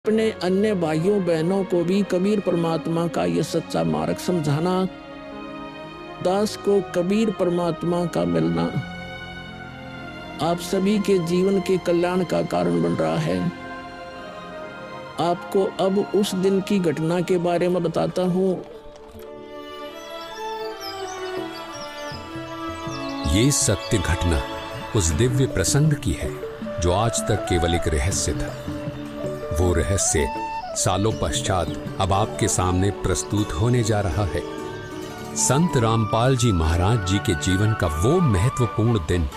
अपने अन्य भाइयों बहनों को भी कबीर परमात्मा का ये सच्चा मार्ग समझाना, दास को कबीर परमात्मा का मिलना आप सभी के जीवन के कल्याण का कारण बन रहा है। आपको अब उस दिन की घटना के बारे में बताता हूं। ये सत्य घटना उस दिव्य प्रसंग की है जो आज तक केवल एक रहस्य था। वो रहस्य सालों पश्चात अब आपके सामने प्रस्तुत होने जा रहा है। संत रामपाल जी महाराज जी के जीवन का वो महत्वपूर्ण दिन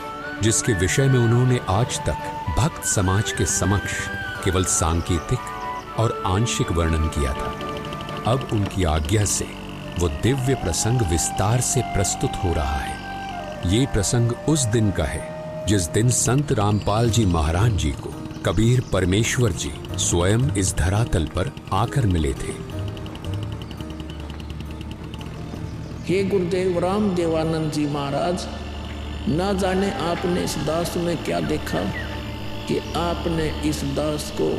जिसके विषय में उन्होंने आज तक भक्त समाज के समक्ष केवल सांकेतिक और आंशिक वर्णन किया था, अब उनकी आज्ञा से वो दिव्य प्रसंग विस्तार से प्रस्तुत हो रहा है। ये प्रसंग उस दिन का है जिस दिन संत रामपाल जी महाराज जी को कबीर परमेश्वर जी स्वयं इस धरातल पर आकर मिले थे। हे गुरुदेव राम देवानंद जी महाराज, ना जाने आपने इस दास में क्या देखा कि आपने इस दास को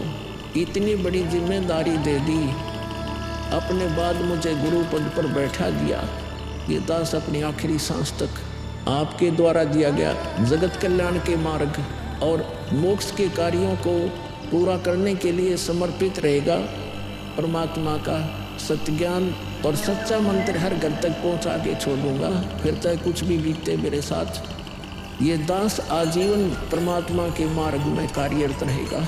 इतनी बड़ी जिम्मेदारी दे दी। अपने बाद मुझे गुरु पद पर बैठा दिया। ये दास अपनी आखिरी सांस तक आपके द्वारा दिया गया जगत कल्याण के मार्ग और मोक्ष के कार्यों को पूरा करने के लिए समर्पित रहेगा। परमात्मा का सत्य ज्ञान और सच्चा मंत्र हर घर तक पहुंचा के छोड़ूंगा, फिर चाहे कुछ भी बीते मेरे साथ। ये दास आजीवन परमात्मा के मार्ग में कार्यरत रहेगा।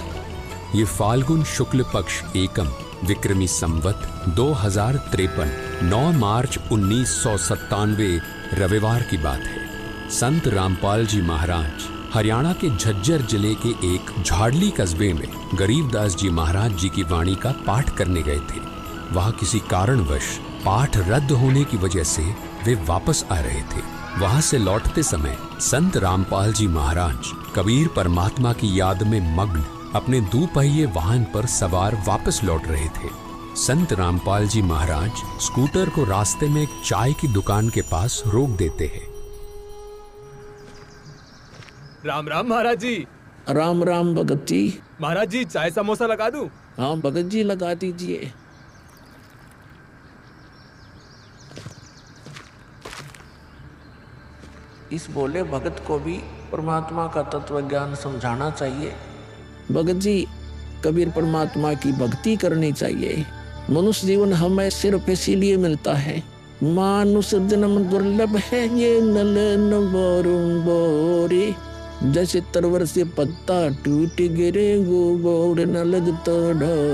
ये फाल्गुन शुक्ल पक्ष एकम विक्रमी संवत 2053 9 मार्च 1997 रविवार की बात है। संत रामपाल जी महाराज हरियाणा के झज्जर जिले के एक झाड़ली कस्बे में गरीबदास जी महाराज जी की वाणी का पाठ करने गए थे। वहां किसी कारणवश पाठ रद्द होने की वजह से वे वापस आ रहे थे। वहां से लौटते समय संत रामपाल जी महाराज कबीर परमात्मा की याद में मग्न अपने दुपहिए वाहन पर सवार वापस लौट रहे थे। संत रामपाल जी महाराज स्कूटर को रास्ते में एक चाय की दुकान के पास रोक देते हैं। राम राम महाराज जी। राम राम भगत जी। महाराज जी चाय समोसा लगा दूं? हाँ भगत जी लगा दीजिए। इस भोले भगत को भी परमात्मा का तत्व ज्ञान समझाना चाहिए। भगत जी, कबीर परमात्मा की भक्ति करनी चाहिए। मनुष्य जीवन हमें सिर्फ इसीलिए मिलता है। मानुष जन्म दुर्लभ है ये नलन बोरे, जैसे तरवर से पत्ता टूट गिरे वो बोर न लगता।